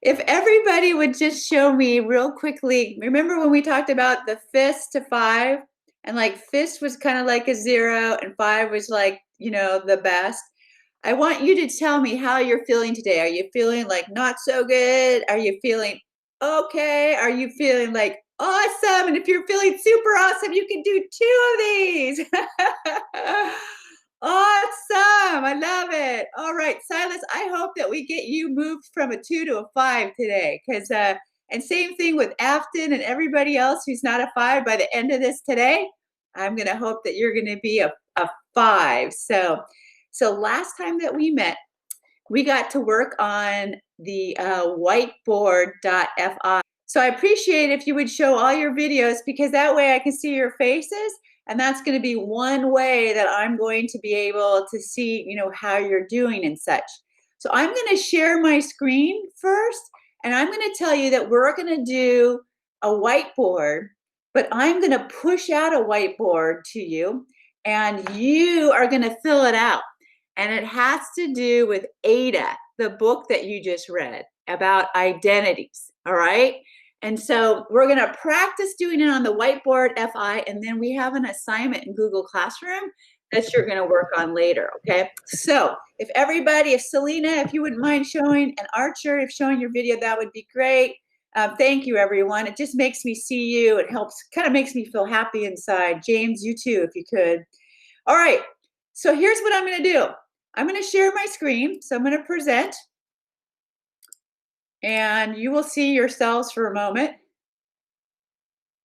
If everybody would just show me real quickly, remember when we talked about the fist to 5? And like fist was kind of like a 0 and 5 was like, the best. I want you to tell me how you're feeling today. Are you feeling like not so good? Are you feeling okay? Are you feeling like awesome? And if you're feeling super awesome, you can do 2 of these. Awesome. I love it. All right, Silas, I hope that we get you moved from a 2 to a 5 today. And same thing with Afton and everybody else who's not a 5 by the end of this today. I'm going to hope that you're going to be a 5. So last time that we met, we got to work on the Whiteboard.fi. So I appreciate if you would show all your videos because that way I can see your faces. And that's going to be one way that I'm going to be able to see, how you're doing and such. So I'm going to share my screen first, and I'm going to tell you that we're going to do a whiteboard, but I'm going to push out a whiteboard to you, and you are going to fill it out. And it has to do with Ada, the book that you just read about identities, all right? And so we're going to practice doing it on the Whiteboard.fi, and then we have an assignment in Google Classroom that you're going to work on later, okay? So if Selena, if you wouldn't mind showing, and Archer, if showing your video, that would be great. Thank you, everyone. It just makes me see you. It helps, kind of makes me feel happy inside. James, you too, if you could. All right, so here's what I'm going to do. I'm going to share my screen, so I'm going to present. And you will see yourselves for a moment.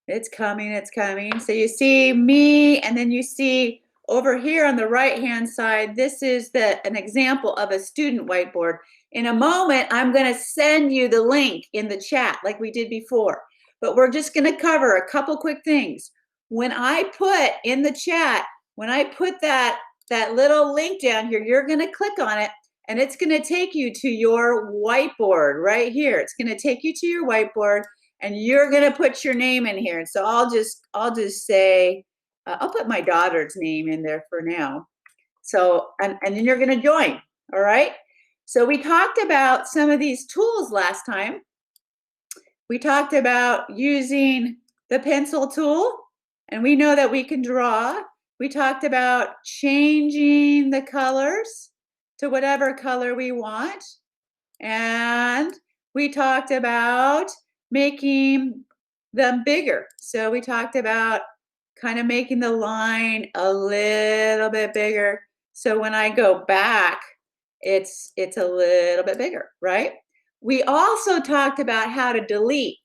It's coming, it's coming. So you see me, and then you see over here on the right-hand side, this is an example of a student whiteboard. In a moment, I'm going to send you the link in the chat like we did before. But we're just going to cover a couple quick things. When I put in the chat, when I put that little link down here, you're going to click on it. And it's going to take you to your whiteboard right here. It's going to take you to your whiteboard, and you're going to put your name in here. And so I'll just say, I'll put my daughter's name in there for now. So, and then you're going to join. All right. So we talked about some of these tools last time. We talked about using the pencil tool, and we know that we can draw. We talked about changing the colors to whatever color we want. And we talked about making them bigger. So we talked about kind of making the line a little bit bigger. So when I go back, it's a little bit bigger, right? We also talked about how to delete.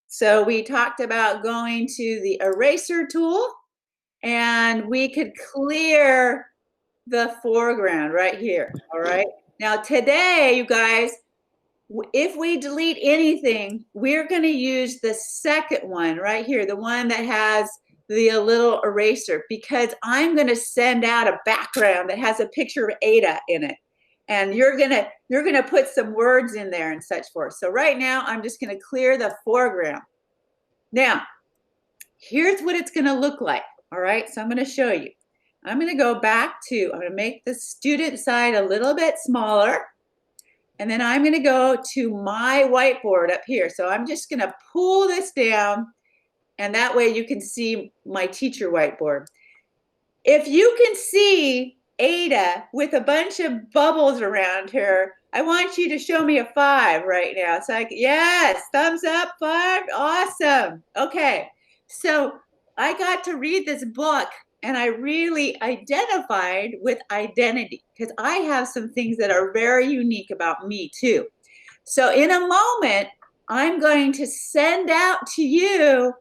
So we talked about going to the eraser tool, and we could clear the foreground right here, all right? Now today, you guys, if we delete anything, we're going to use the second one right here, the one that has the little eraser, because I'm going to send out a background that has a picture of Ada in it. And you're gonna put some words in there and such forth. So right now, I'm just going to clear the foreground. Now, here's what it's going to look like, all right? So I'm going to show you. I'm going to go back to, I'm going to make the student side a little bit smaller. And then I'm going to go to my whiteboard up here. So I'm just going to pull this down, and that way you can see my teacher whiteboard. If you can see Ada with a bunch of bubbles around her, I want you to show me a 5 right now. So yes, thumbs up, 5, awesome. Okay, so I got to read this book, and I really identified with identity because I have some things that are very unique about me too. So in a moment, I'm going to send out to you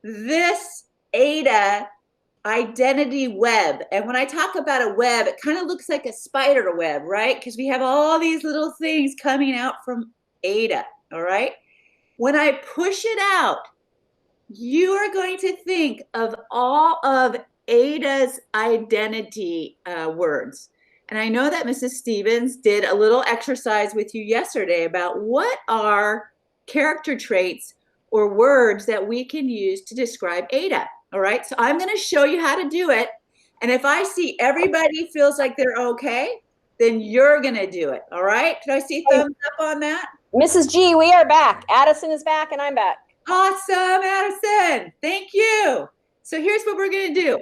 this Ada identity web. And when I talk about a web, it kind of looks like a spider web, right? Because we have all these little things coming out from Ada, all right? When I push it out, you are going to think of all of Ada's identity words. And I know that Mrs. Stevens did a little exercise with you yesterday about what are character traits or words that we can use to describe Ada. All right, so I'm going to show you how to do it. And if I see everybody feels like they're okay, then you're going to do it. All right, can I see thumbs up on that? Mrs. G, we are back. Addison is back and I'm back. Awesome, Addison. Thank you. So here's what we're going to do.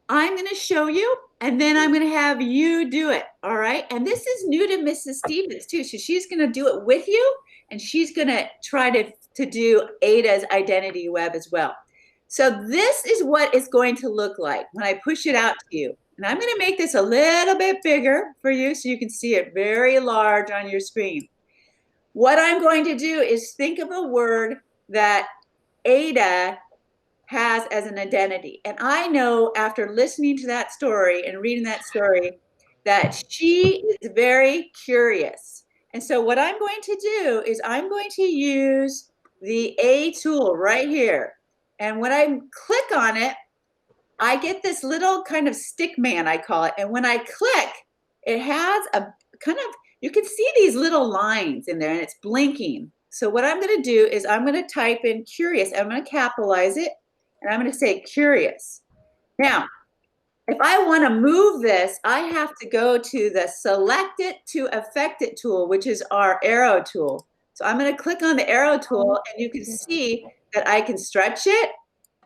I'm going to show you, and then I'm going to have you do it, all right? And this is new to Mrs. Stevens, too. So she's going to do it with you, and she's going to try to do Ada's identity web as well. So this is what it's going to look like when I push it out to you. And I'm going to make this a little bit bigger for you so you can see it very large on your screen. What I'm going to do is think of a word that Ada has as an identity. And I know after listening to that story and reading that story that she is very curious. And so what I'm going to do is I'm going to use the A tool right here. And when I click on it, I get this little kind of stick man, I call it. And when I click, it has a kind of, you can see these little lines in there and it's blinking. So what I'm going to do is I'm going to type in curious. I'm going to capitalize it. And I'm going to say curious. Now, if I want to move this, I have to go to the select it to affect it tool, which is our arrow tool. So I'm going to click on the arrow tool and you can see that I can stretch it.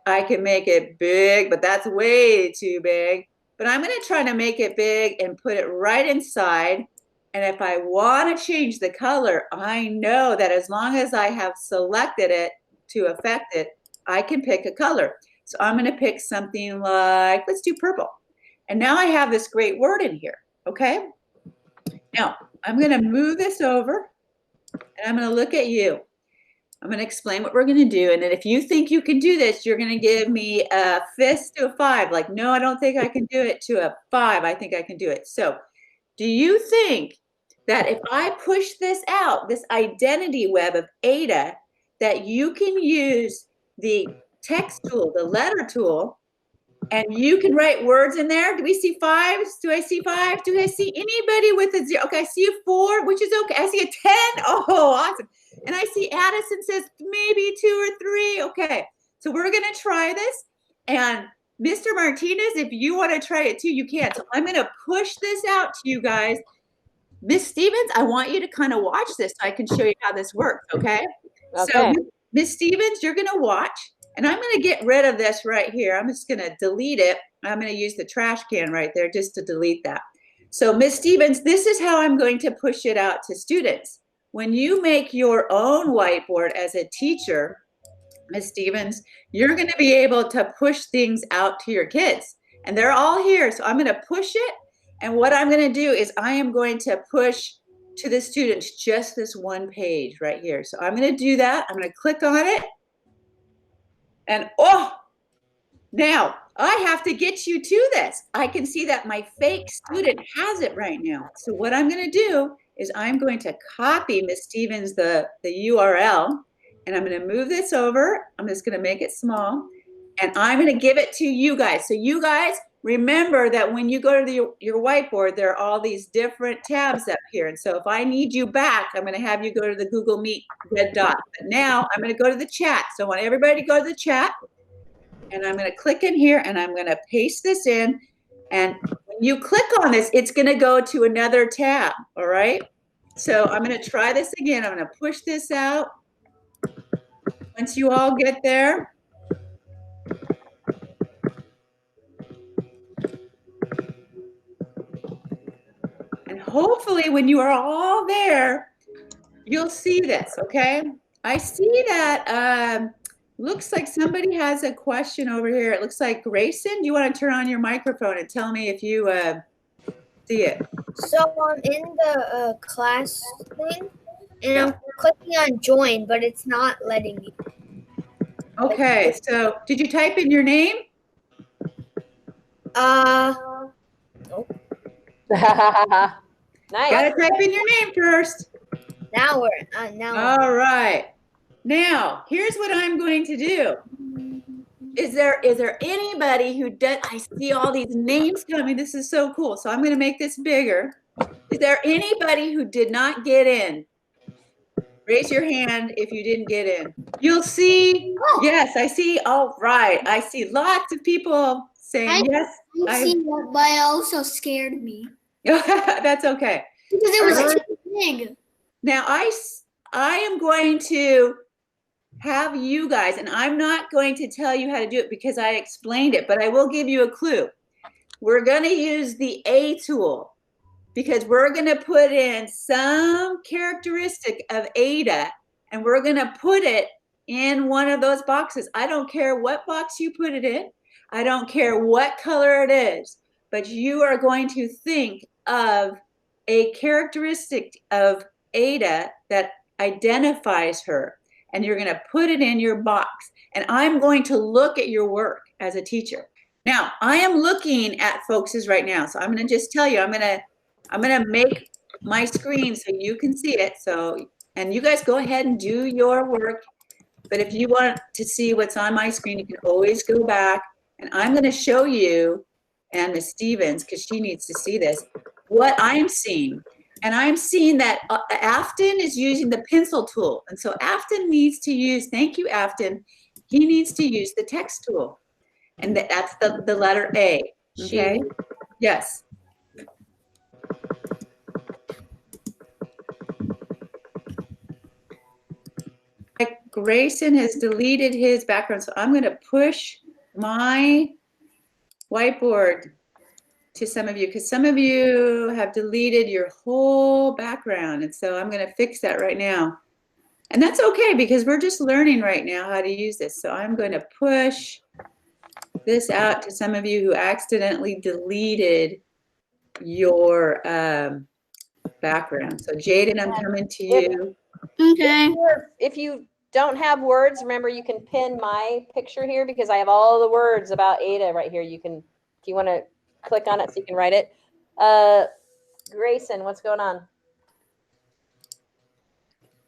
I can make it big, but that's way too big. But I'm going to try to make it big and put it right inside. And if I want to change the color, I know that as long as I have selected it to affect it, I can pick a color. So I'm going to pick something like, let's do purple. And now I have this great word in here, okay? Now, I'm going to move this over, and I'm going to look at you. I'm going to explain what we're going to do, and then if you think you can do this, you're going to give me a fist to a 5. Like, no, I don't think I can do it, to a 5. I think I can do it. So do you think that if I push this out, this identity web of Ada, that you can use the text tool, the letter tool, and you can write words in there? Do we see 5s? Do I see 5? Do I see anybody with a 0? Okay, I see a 4, which is okay. I see a 10. Oh, awesome. And I see Addison says maybe 2 or 3. Okay, so we're going to try this. And Mr. Martinez, if you want to try it too, you can. So I'm going to push this out to you guys. Miss Stevens, I want you to kind of watch this so I can show you how this works, okay? So Miss Stevens, you're going to watch. And I'm going to get rid of this right here. I'm just going to delete it. I'm going to use the trash can right there just to delete that. So Miss Stevens, this is how I'm going to push it out to students. When you make your own whiteboard as a teacher, Miss Stevens, you're going to be able to push things out to your kids. And they're all here. So I'm going to push it. And what I'm going to do is I am going to push to the students just this one page right here. So I'm going to do that. I'm going to click on it. And oh, now I have to get you to this. I can see that my fake student has it right now. So what I'm going to do is I'm going to copy Miss Stevens the URL, and I'm going to move this over. I'm just going to make it small, and I'm going to give it to you guys. So you guys remember that when you go to your whiteboard, there are all these different tabs up here. And so if I need you back, I'm going to have you go to the Google Meet red dot. But now I'm going to go to the chat. So I want everybody to go to the chat. And I'm going to click in here, and I'm going to paste this in. And when you click on this, it's going to go to another tab, all right? So I'm going to try this again. I'm going to push this out. Once you all get there. And hopefully when you are all there, you'll see this, okay? I see that looks like somebody has a question over here. It looks like Grayson. Do you want to turn on your microphone and tell me if you see it? So I'm in the class thing, and I'm clicking on join, but it's not letting me. Okay, so did you type in your name? Nope. Nice. Gotta type in your name first. Now we're now. All right. Now, here's what I'm going to do. Is there anybody who does? I see all these names coming. This is so cool. So I'm going to make this bigger. Is there anybody who did not get in? Raise your hand if you didn't get in. You'll see. Yes, I see. All right. I see lots of people saying yes. I see that, but it also scared me. That's okay. Because it was too big. Now, I am going to have you guys, and I'm not going to tell you how to do it because I explained it, but I will give you a clue. We're going to use the A tool because we're going to put in some characteristic of Ada, and we're going to put it in one of those boxes. I don't care what box you put it in. I don't care what color it is, but you are going to think of a characteristic of Ada that identifies her, and you're going to put it in your box. And I'm going to look at your work as a teacher. Now, I am looking at folks's right now, so I'm going to just tell you, I'm going to make my screen so you can see it. So, and you guys go ahead and do your work. But if you want to see what's on my screen, you can always go back. And I'm going to show you, and Miss Stevens, because she needs to see this, what I'm seeing. And I'm seeing that Afton is using the pencil tool. And so Afton needs to use, thank you, Afton, he needs to use the text tool. And that's the letter A, okay? Yes. Grayson has deleted his background, so I'm going to push my whiteboard to some of you because some of you have deleted your whole background, and so I'm going to fix that right now. And that's okay because we're just learning right now how to use this. So I'm going to push this out to some of you who accidentally deleted your background. So Jaden, I'm coming to you. Okay. If you don't have words, remember you can pin my picture here because I have all the words about Ada right here. You can, if you want to click on it so you can write it. Grayson, what's going on?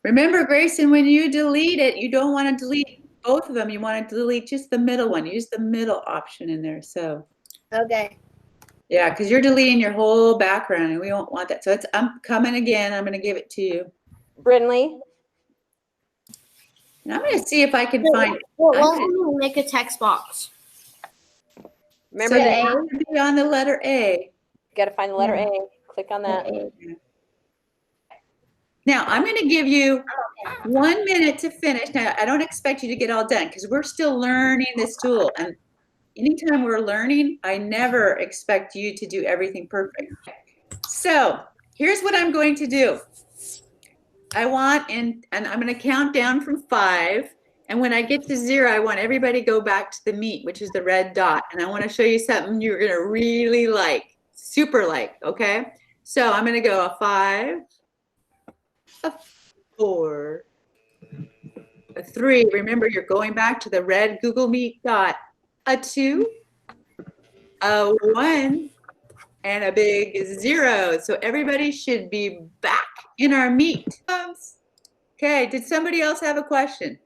Remember, Grayson, when you delete it, you don't want to delete both of them. You want to delete just the middle one. Use the middle option in there. So, Okay. yeah, because you're deleting your whole background, and we don't want that. So I'm coming again. I'm going to give it to you. Brinley? And I'm going to see if I can find. Well, won't we make a text box? Remember So the you A? have to be on the letter A. You got to find the letter A. Click on that. Now, I'm going to give you 1 minute to finish. Now, I don't expect you to get all done because we're still learning this tool. And anytime we're learning, I never expect you to do everything perfect. So here's what I'm going to do. I want, and I'm going to count down from 5. And when I get to 0, I want everybody to go back to the meet, which is the red dot. And I want to show you something you're going to really like, super like, okay? So I'm going to go a 5, a 4, a 3. Remember, you're going back to the red Google Meet dot. A 2, a 1, and a big 0. So everybody should be back in our meet. Okay, did somebody else have a question?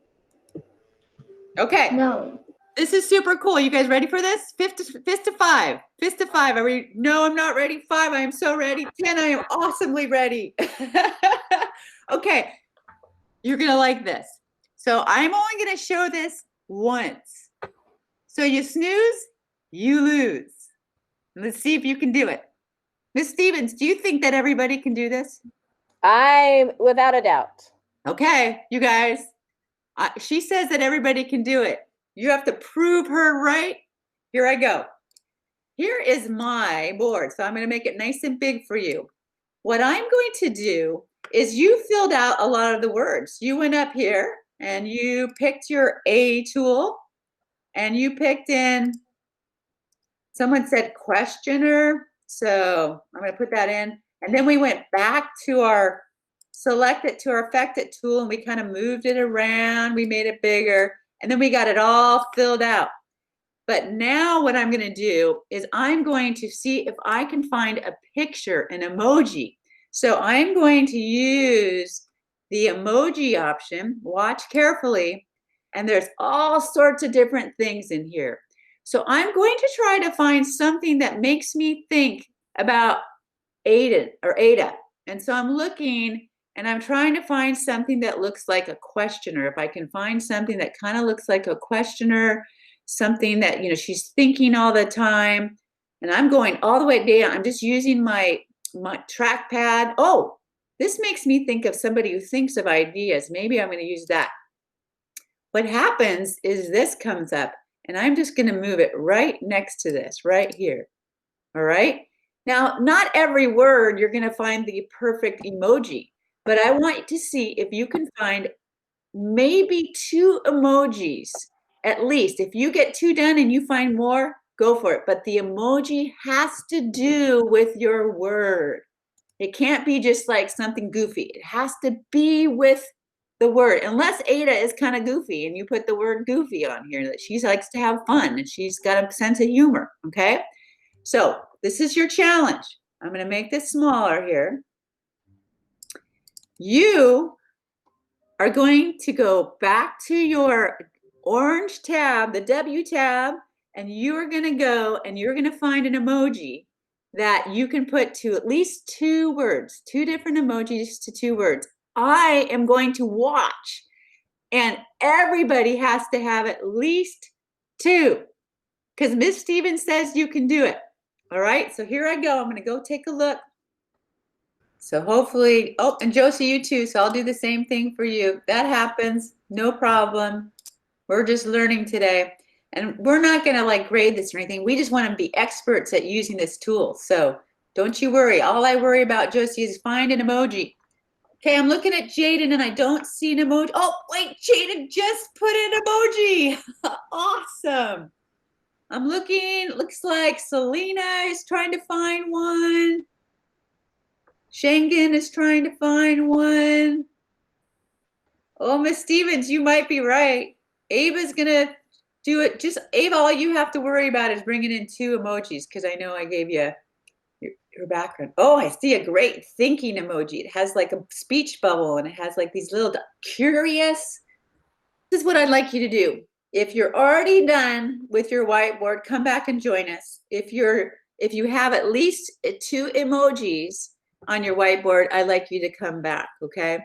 Okay. No. This is super cool. You guys ready for this? Fist to 5. Fist to 5. Are we? No, I'm not ready. 5. I am so ready. 10. I am awesomely ready. Okay. You're going to like this. So I'm only going to show this once. So you snooze, you lose. Let's see if you can do it. Miss Stevens, do you think that everybody can do this? I'm without a doubt. Okay, you guys. She says that everybody can do it. You have to prove her right. Here I go. Here is my board. So I'm going to make it nice and big for you. What I'm going to do is you filled out a lot of the words. You went up here and you picked your A tool and you picked in, someone said questioner. So I'm going to put that in. And then we went back to our select it to our affect it tool and we kind of moved it around. We made it bigger and then we got it all filled out. But now what I'm going to do is I'm going to see if I can find a picture, an emoji. So I'm going to use the emoji option. Watch carefully. And there's all sorts of different things in here. So I'm going to try to find something that makes me think about Ada. And so I'm looking and I'm trying to find something that looks like a questioner. If I can find something that kind of looks like a questioner, something that, you know, she's thinking all the time. And I'm going all the way down. I'm just using my trackpad. Oh, This makes me think of somebody who thinks of ideas. Maybe I'm going to use that. What happens is this comes up, and I'm just going to move it right next to this, right here. All right? Now, not every word you're going to find the perfect emoji, but I want to see if you can find maybe 2 emojis at least. If you get 2 done and you find more, go for it. But the emoji has to do with your word. It can't be just like something goofy. It has to be with the word. Unless Ada is kind of goofy and you put the word goofy on here, that she likes to have fun and she's got a sense of humor, okay? So this is your challenge. I'm going to make this smaller here. You are going to go back to your orange tab, the W tab, and you are going to go and you're going to find an emoji that you can put to at least 2 words, 2 different emojis to 2 words. I am going to watch, and everybody has to have at least 2, because Miss Stevens says you can do it. All right, so here I go. I'm going to go take a look. So hopefully, oh, and Josie, you too. So I'll do the same thing for you. That happens, no problem. We're just learning today. And we're not going to like grade this or anything. We just want to be experts at using this tool. So don't you worry. All I worry about, Josie, is find an emoji. Okay, I'm looking at Jaden and I don't see an emoji. Oh, wait, Jaden just put an emoji. Awesome. I'm looking, looks like Selena is trying to find one. Shangan is trying to find one. Oh, Miss Stevens, you might be right. Ava's gonna do it. Just Ava, all you have to worry about is bringing in 2 emojis, because I know I gave you your background. Oh, I see a great thinking emoji. It has like a speech bubble and it has like these little curious. This is what I'd like you to do. If you're already done with your whiteboard, come back and join us. If you have at least 2 emojis on your whiteboard, I'd like you to come back, okay?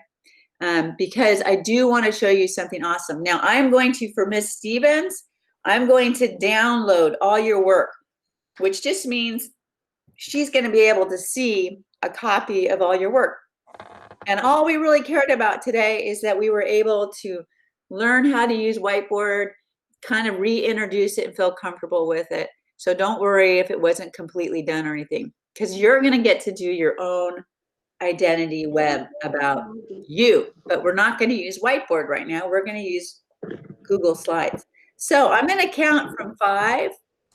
Because I do want to show you something awesome. Now, I'm going to, for Miss Stevens, I'm going to download all your work, which just means she's going to be able to see a copy of all your work. And all we really cared about today is that we were able to learn how to use Whiteboard, kind of reintroduce it and feel comfortable with it. So don't worry if it wasn't completely done or anything, because you're going to get to do your own identity web about you. But we're not going to use Whiteboard right now. We're going to use Google Slides. So I'm going to count from 5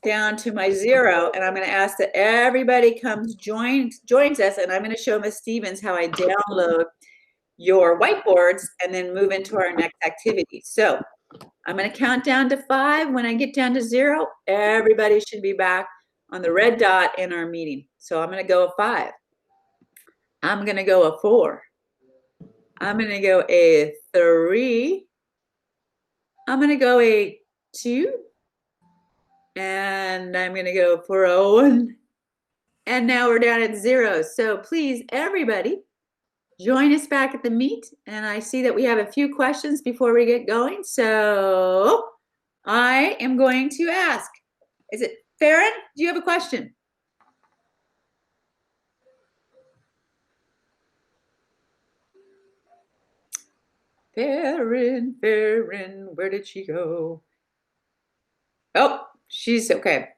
down to my 0, and I'm going to ask that everybody joins us, and I'm going to show Miss Stevens how I download your whiteboards and then move into our next activity. So I'm going to count down to 5. When I get down to 0, everybody should be back on the red dot in our meeting. So I'm going to go a 5. I'm going to go a 4. I'm going to go a 3. I'm going to go a 2. And I'm going to go for a 1. And now we're down at 0. So please, everybody, join us back at the meet. And I see that we have a few questions before we get going. So I am going to ask, is it Farron? Do you have a question? Farron, where did she go? Oh, she's okay.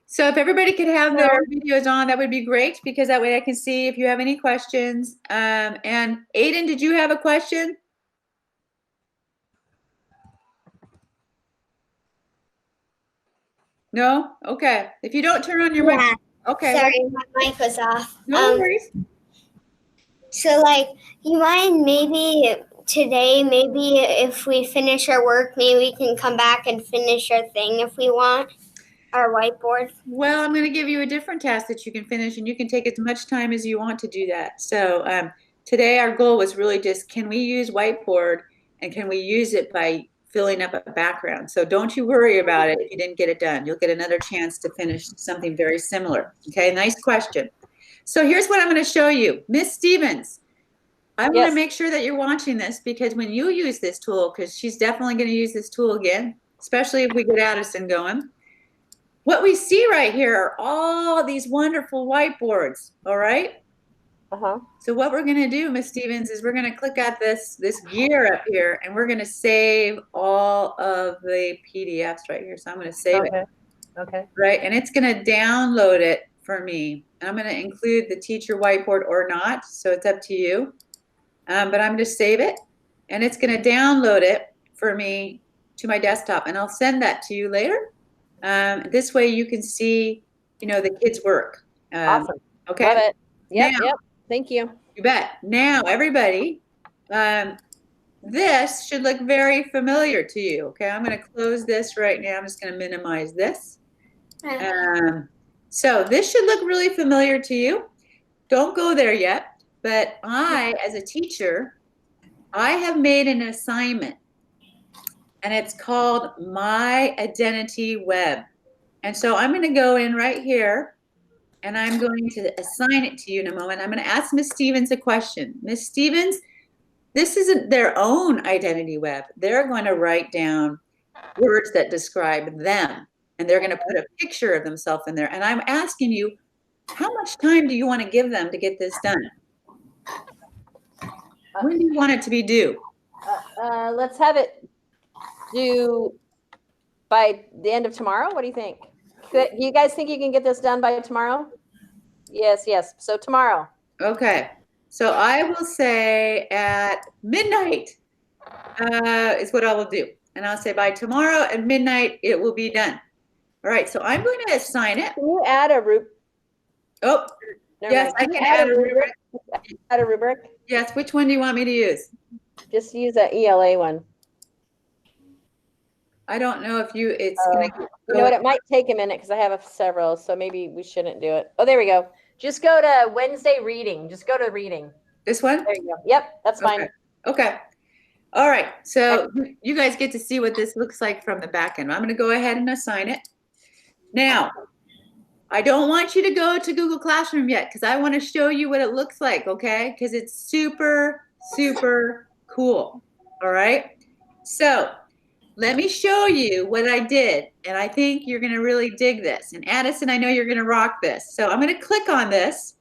So if everybody could have their videos on, that would be great, because that way I can see if you have any questions. And Aiden, did you have a question? No? Okay. If you don't turn on your mic. Okay. Sorry, my mic was off. No worries. So, like, you mind maybe today, maybe if we finish our work, maybe we can come back and finish our thing if we want, our whiteboard? Well, I'm going to give you a different task that you can finish, and you can take as much time as you want to do that. So today our goal was really just, can we use Whiteboard, and can we use it by filling up a background? So don't you worry about it if you didn't get it done. You'll get another chance to finish something very similar. Okay, nice question. So here's what I'm going to show you. Miss Stevens, I want to make sure that you're watching this, because when you use this tool, because she's definitely going to use this tool again, especially if we get Addison going. What we see right here are all these wonderful whiteboards, all right? So what we're going to do, Miss Stevens, is we're going to click at this gear up here, and we're going to save all of the PDFs right here. So I'm going to save it. Okay. Right, and it's going to download it for me. I'm going to include the teacher whiteboard or not, so it's up to you. But I'm going to save it, and it's going to download it for me to my desktop, and I'll send that to you later. This way you can see, the kids' work. Awesome. Okay. Love it. Yep. Now, Yep. Thank you. You bet. Now, everybody, this should look very familiar to you. Okay, I'm going to close this right now. I'm just going to minimize this. So this should look really familiar to you. Don't go there yet, but I, as a teacher, I have made an assignment, and it's called My Identity Web. And so I'm going to go in right here, and I'm going to assign it to you in a moment. I'm going to ask Miss Stevens a question. Miss Stevens, this isn't their own identity web. They're going to write down words that describe them. And they're going to put a picture of themselves in there. And I'm asking you, how much time do you want to give them to get this done? When do you want it to be due? Let's have it due by the end of tomorrow. What do you think? Do you guys think you can get this done by tomorrow? Yes. So tomorrow. Okay. So I will say at midnight is what I will do. And I'll say by tomorrow at midnight, it will be done. All right, so I'm going to assign it. Can you add a rubric? Oh, yes, I can add a rubric. Add a rubric? Yes, which one do you want me to use? Just use that ELA one. I don't know if it's going to you know what, it might take a minute because I have several, so maybe we shouldn't do it. Oh, there we go. Just go to Wednesday reading. Just go to reading. This one? There you go. Yep, that's fine. Okay. All right, so you guys get to see what this looks like from the back end. I'm going to go ahead and assign it. Now, I don't want you to go to Google Classroom yet because I want to show you what it looks like, okay? Because it's super, super cool, all right? So let me show you what I did, and I think you're going to really dig this. And Addison, I know you're going to rock this. So I'm going to click on this,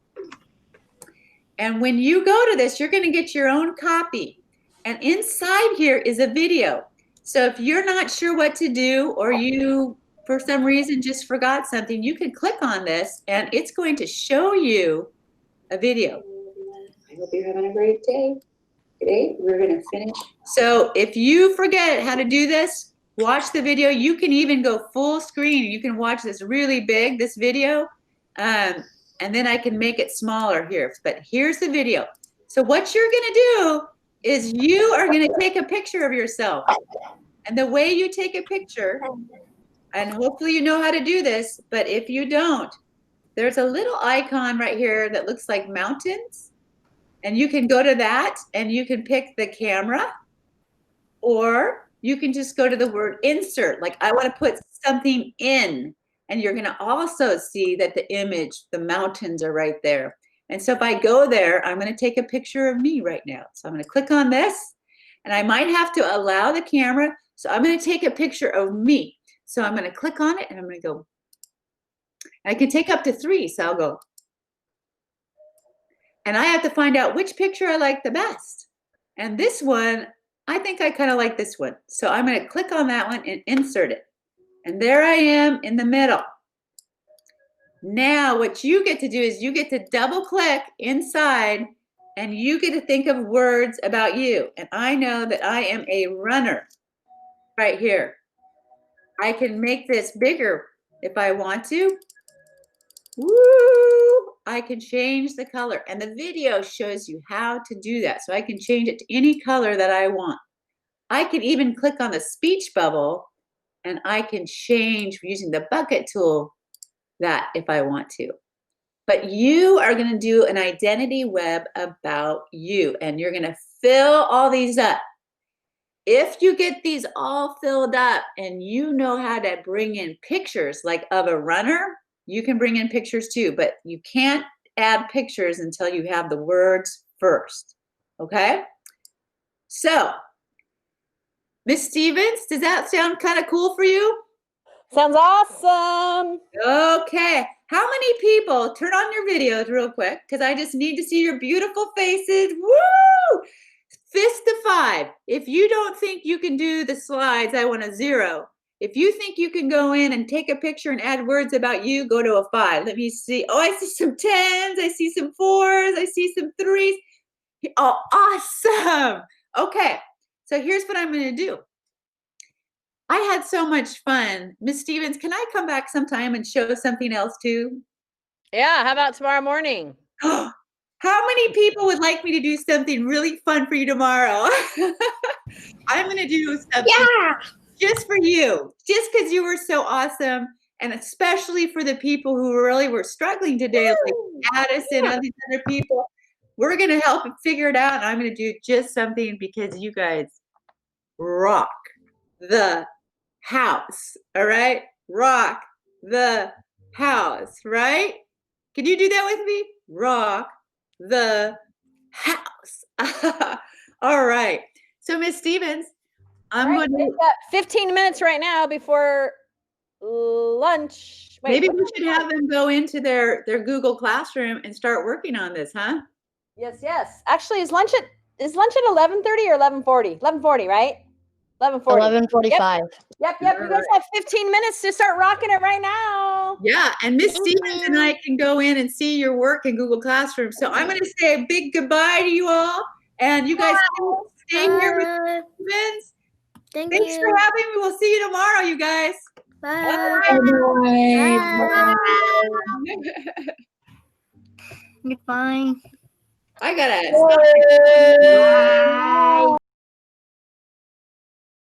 and when you go to this, you're going to get your own copy. And inside here is a video. So if you're not sure what to do, or you for some reason just forgot something, you can click on this and it's going to show you a video. I hope you're having a great day. Today we're going to finish. So if you forget how to do this, watch the video. You can even go full screen. You can watch this really big, this video, and then I can make it smaller here. But here's the video. So what you're going to do is you are going to take a picture of yourself. And the way you take a picture, and hopefully you know how to do this, but if you don't, there's a little icon right here that looks like mountains. And you can go to that and you can pick the camera, or you can just go to the word insert. Like I want to put something in, and you're going to also see that the image, the mountains are right there. And so if I go there, I'm going to take a picture of me right now. So I'm going to click on this, and I might have to allow the camera. So I'm going to take a picture of me. So I'm going to click on it, and I'm going to go. I can take up to 3, so I'll go. And I have to find out which picture I like the best. And this one, I think I kind of like this one. So I'm going to click on that one and insert it. And there I am in the middle. Now what you get to do is you get to double click inside, and you get to think of words about you. And I know that I am a runner right here. I can make this bigger if I want to. Woo! I can change the color, and the video shows you how to do that. So I can change it to any color that I want. I can even click on the speech bubble, and I can change using the bucket tool that if I want to. But you are going to do an identity web about you, and you're going to fill all these up. If you get these all filled up and you know how to bring in pictures like of a runner, you can bring in pictures too, but you can't add pictures until you have the words first, okay? So, Miss Stevens, does that sound kind of cool for you? Sounds awesome. Okay. How many people, turn on your videos real quick, because I just need to see your beautiful faces. Woo! Fist to 5. If you don't think you can do the slides, I want a 0. If you think you can go in and take a picture and add words about you, go to a 5. Let me see. Oh, I see some 10s. I see some 4s. I see some 3s. Oh, awesome. Okay. So here's what I'm going to do. I had so much fun. Miss Stevens, can I come back sometime and show something else too? Yeah, how about tomorrow morning? How many people would like me to do something really fun for you tomorrow? I'm going to do something just for you, just because you were so awesome, and especially for the people who really were struggling today, like Addison and all these other people. We're going to help figure it out, and I'm going to do just something because you guys rock the house, all right? Rock the house, right? Can you do that with me? Rock the house. All right. So, Miss Stevens, I'm going to. We've got 15 minutes right now before lunch. Wait, Maybe we should have them go into their Google Classroom and start working on this, huh? Yes, yes. Actually, is lunch at 11:30 or 11:40? 11:40, right? 11:40. 11:45. Yep. You guys have 15 minutes to start rocking it right now. Yeah, and Miss Stevens and I can go in and see your work in Google Classroom. So I'm going to say a big goodbye to you all, and you guys stay here with Stevens. Thanks for having me. We'll see you tomorrow, you guys. Bye. Goodbye. I gotta. Bye.